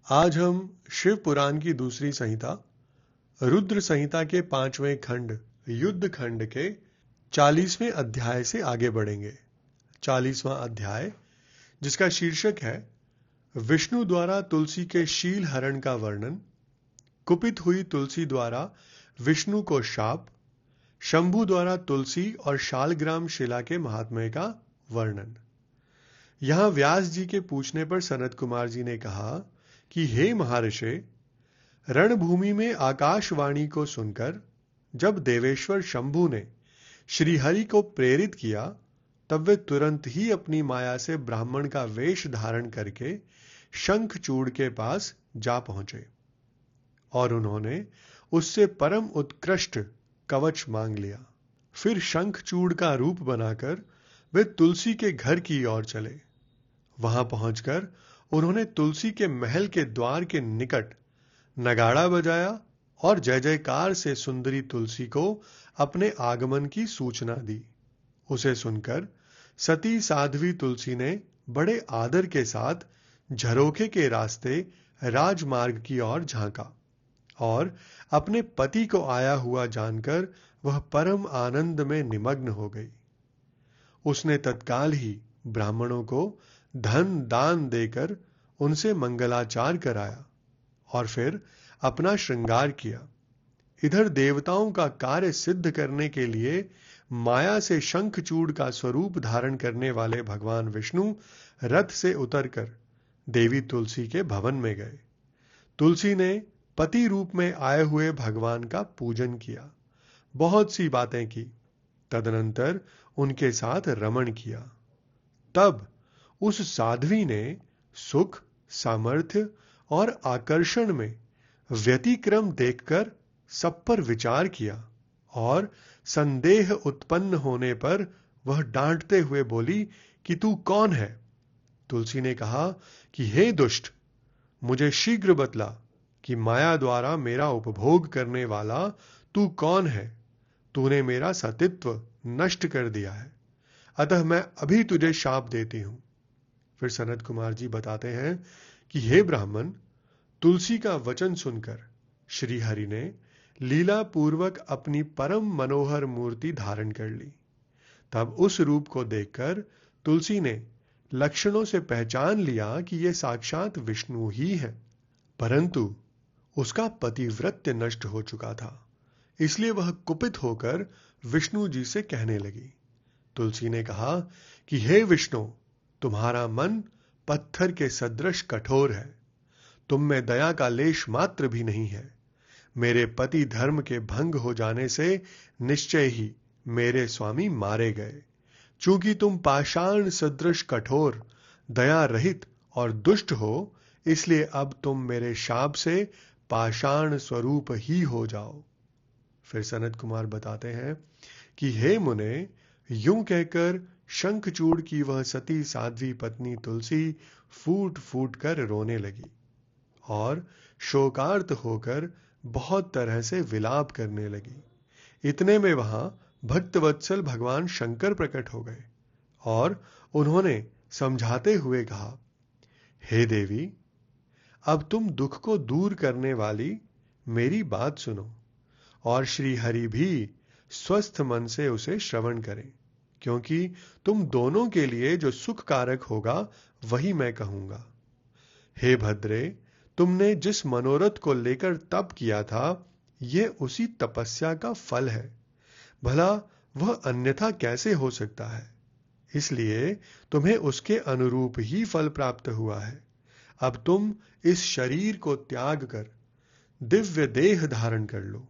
आज हम शिव पुराण की दूसरी संहिता रुद्र संहिता के 5वें खंड युद्ध खंड के 40वें अध्याय से आगे बढ़ेंगे। 40वां अध्याय, जिसका शीर्षक है विष्णु द्वारा तुलसी के शील हरण का वर्णन, कुपित हुई तुलसी द्वारा विष्णु को शाप, शंभु द्वारा तुलसी और शालग्राम शिला के महात्म्य का वर्णन। यहां व्यास जी के पूछने पर सनत कुमार जी ने कहा कि हे महर्षि, रणभूमि में आकाशवाणी को सुनकर जब देवेश्वर शंभु ने श्रीहरि को प्रेरित किया, तब वे तुरंत ही अपनी माया से ब्राह्मण का वेश धारण करके शंखचूड़ के पास जा पहुंचे और उन्होंने उससे परम उत्कृष्ट कवच मांग लिया। फिर शंखचूड़ का रूप बनाकर वे तुलसी के घर की ओर चले। वहां पहुंचकर उन्होंने तुलसी के महल के द्वार के निकट नगाड़ा बजाया और जय जयकार से सुंदरी तुलसी को अपने आगमन की सूचना दी। उसे सुनकर सती साध्वी तुलसी ने बड़े आदर के साथ झरोखे के रास्ते राजमार्ग की ओर झांका और अपने पति को आया हुआ जानकर वह परम आनंद में निमग्न हो गई। उसने तत्काल ही ब्राह्मणों को धन दान देकर उनसे मंगलाचार कराया और फिर अपना श्रृंगार किया। इधर देवताओं का कार्य सिद्ध करने के लिए माया से शंखचूड़ का स्वरूप धारण करने वाले भगवान विष्णु रथ से उतरकर देवी तुलसी के भवन में गए। तुलसी ने पति रूप में आए हुए भगवान का पूजन किया, बहुत सी बातें की, तदनंतर उनके साथ रमण किया। तब उस साध्वी ने सुख, सामर्थ्य और आकर्षण में व्यतिक्रम देखकर सब पर विचार किया और संदेह उत्पन्न होने पर वह डांटते हुए बोली कि तू कौन है? तुलसी ने कहा कि हे दुष्ट, मुझे शीघ्र बतला कि माया द्वारा मेरा उपभोग करने वाला तू कौन है? तूने मेरा सतित्व नष्ट कर दिया है, अतः मैं अभी तुझे शाप देती हूं। फिर सनत कुमार जी बताते हैं कि हे ब्राह्मण, तुलसी का वचन सुनकर श्री हरि ने लीला पूर्वक अपनी परम मनोहर मूर्ति धारण कर ली। तब उस रूप को देखकर तुलसी ने लक्षणों से पहचान लिया कि यह साक्षात विष्णु ही है, परंतु उसका पतिव्रत्य नष्ट हो चुका था, इसलिए वह कुपित होकर विष्णु जी से कहने लगी। तुलसी ने कहा कि हे विष्णु, तुम्हारा मन पत्थर के सदृश कठोर है, तुम में दया का लेश मात्र भी नहीं है। मेरे पति धर्म के भंग हो जाने से निश्चय ही मेरे स्वामी मारे गए। चूंकि तुम पाषाण सदृश कठोर, दया रहित और दुष्ट हो, इसलिए अब तुम मेरे शाप से पाषाण स्वरूप ही हो जाओ। फिर सनत कुमार बताते हैं कि हे मुने, यूं कहकर शंखचूड़ की वह सती साध्वी पत्नी तुलसी फूट फूट कर रोने लगी और शोकार्त होकर बहुत तरह से विलाप करने लगी। इतने में वहां भक्तवत्सल भगवान शंकर प्रकट हो गए और उन्होंने समझाते हुए कहा, हे देवी, अब तुम दुख को दूर करने वाली मेरी बात सुनो और श्री हरि भी स्वस्थ मन से उसे श्रवण करें, क्योंकि तुम दोनों के लिए जो सुख कारक होगा वही मैं कहूंगा। हे भद्रे, तुमने जिस मनोरथ को लेकर तप किया था, यह उसी तपस्या का फल है। भला वह अन्यथा कैसे हो सकता है? इसलिए तुम्हें उसके अनुरूप ही फल प्राप्त हुआ है। अब तुम इस शरीर को त्याग कर दिव्य देह धारण कर लो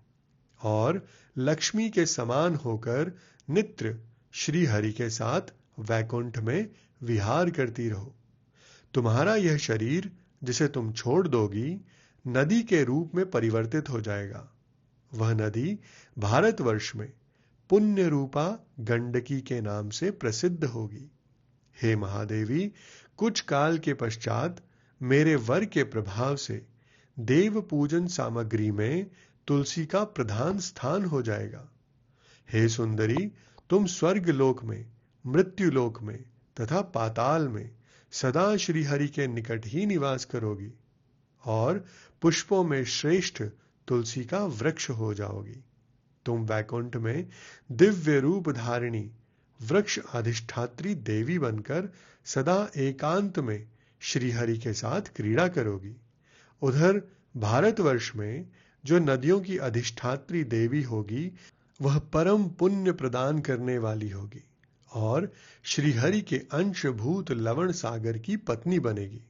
और लक्ष्मी के समान होकर नित्य श्री हरि के साथ वैकुंठ में विहार करती रहो। तुम्हारा यह शरीर जिसे तुम छोड़ दोगी, नदी के रूप में परिवर्तित हो जाएगा। वह नदी भारतवर्ष में पुण्य रूपा गंडकी के नाम से प्रसिद्ध होगी। हे महादेवी, कुछ काल के पश्चात मेरे वर के प्रभाव से देव पूजन सामग्री में तुलसी का प्रधान स्थान हो जाएगा। हे सुंदरी, तुम स्वर्ग लोक में, मृत्यु लोक में तथा पाताल में सदा श्री हरि के निकट ही निवास करोगी। और पुष्पों में श्रेष्ठ तुलसी का वृक्ष हो जाओगी। तुम वैकुंठ में दिव्य रूप धारिणी वृक्ष अधिष्ठात्री देवी बनकर सदा एकांत में श्रीहरि के साथ क्रीड़ा करोगी। उधर भारतवर्ष में जो नदियों की अधिष्ठात्री देवी होगी वह परम पुण्य प्रदान करने वाली होगी और श्रीहरि के अंशभूत लवण सागर की पत्नी बनेगी,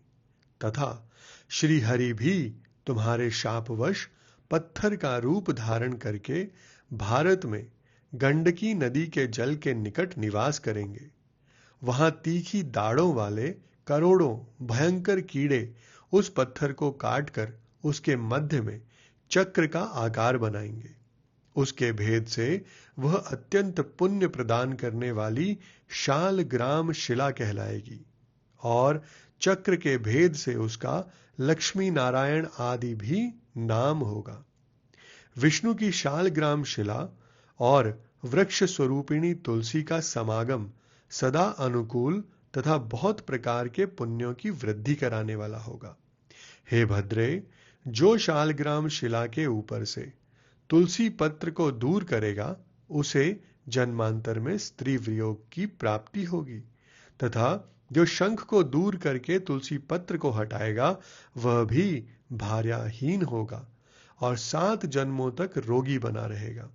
तथा श्रीहरि भी तुम्हारे शापवश पत्थर का रूप धारण करके भारत में गंडकी नदी के जल के निकट निवास करेंगे। वहां तीखी दाढ़ों वाले करोड़ों भयंकर कीड़े उस पत्थर को काटकर उसके मध्य में चक्र का आकार बनाएंगे। उसके भेद से वह अत्यंत पुण्य प्रदान करने वाली शालग्राम शिला कहलाएगी और चक्र के भेद से उसका लक्ष्मी नारायण आदि भी नाम होगा। विष्णु की शालग्राम शिला और वृक्ष स्वरूपिणी तुलसी का समागम सदा अनुकूल तथा बहुत प्रकार के पुण्यों की वृद्धि कराने वाला होगा। हे भद्रे, जो शालग्राम शिला के ऊपर से तुलसी पत्र को दूर करेगा उसे जन्मांतर में स्त्री वियोग की प्राप्ति होगी, तथा जो शंख को दूर करके तुलसी पत्र को हटाएगा वह भी भार्याहीन होगा और 7 जन्मों तक रोगी बना रहेगा।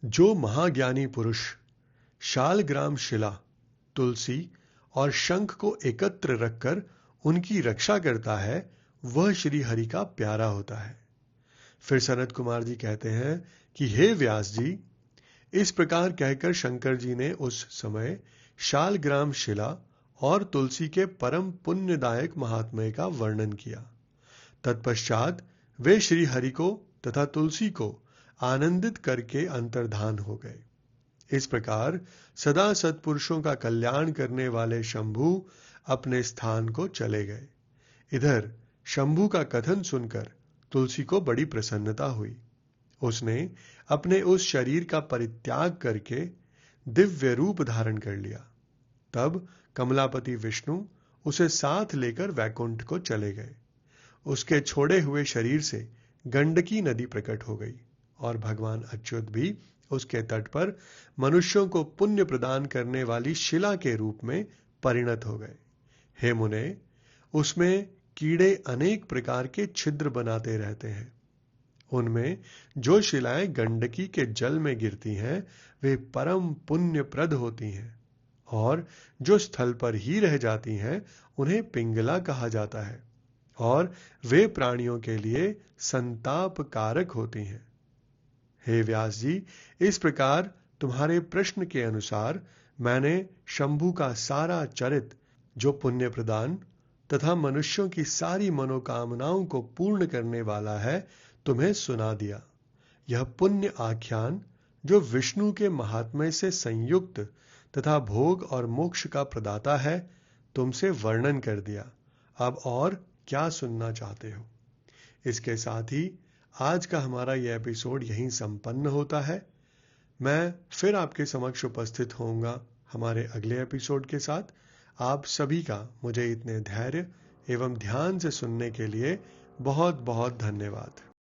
जो महाज्ञानी पुरुष शालग्राम शिला, तुलसी और शंख को एकत्र रखकर उनकी रक्षा करता है वह श्री हरि का प्यारा होता है। फिर सनत कुमार जी कहते हैं कि हे व्यास जी, इस प्रकार कहकर शंकर जी ने उस समय शालग्राम शिला और तुलसी के परम पुण्यदायक महात्म्य का वर्णन किया। तत्पश्चात वे श्री हरि को तथा तुलसी को आनंदित करके अंतर्धान हो गए। इस प्रकार सदा सत्पुरुषों का कल्याण करने वाले शंभु अपने स्थान को चले गए। इधर शंभु का कथन सुनकर तुलसी को बड़ी प्रसन्नता हुई। उसने अपने उस शरीर का परित्याग करके दिव्य रूप धारण कर लिया। तब कमलापति विष्णु उसे साथ लेकर वैकुंठ को चले गए। उसके छोड़े हुए शरीर से गंडकी नदी प्रकट हो गई और भगवान अच्युत भी उसके तट पर मनुष्यों को पुण्य प्रदान करने वाली शिला के रूप में परिणत हो गए। हे मुने, उसमें कीड़े अनेक प्रकार के छिद्र बनाते रहते हैं। उनमें जो शिलाएं गंडकी के जल में गिरती हैं वे परम पुण्यप्रद होती हैं और जो स्थल पर ही रह जाती हैं उन्हें पिंगला कहा जाता है और वे प्राणियों के लिए संताप कारक होती हैं। हे व्यास जी, इस प्रकार तुम्हारे प्रश्न के अनुसार मैंने शंभु का सारा चरित, जो पुण्य प्रदान तथा मनुष्यों की सारी मनोकामनाओं को पूर्ण करने वाला है, तुम्हें सुना दिया। यह पुण्य आख्यान जो विष्णु के महात्म्य से संयुक्त तथा भोग और मोक्ष का प्रदाता है, तुमसे वर्णन कर दिया। अब और क्या सुनना चाहते हो? इसके साथ ही आज का हमारा यह एपिसोड यहीं संपन्न होता है। मैं फिर आपके समक्ष उपस्थित होऊंगा हमारे अगले एपिसोड के साथ। आप सभी का मुझे इतने धैर्य एवं ध्यान से सुनने के लिए बहुत बहुत धन्यवाद।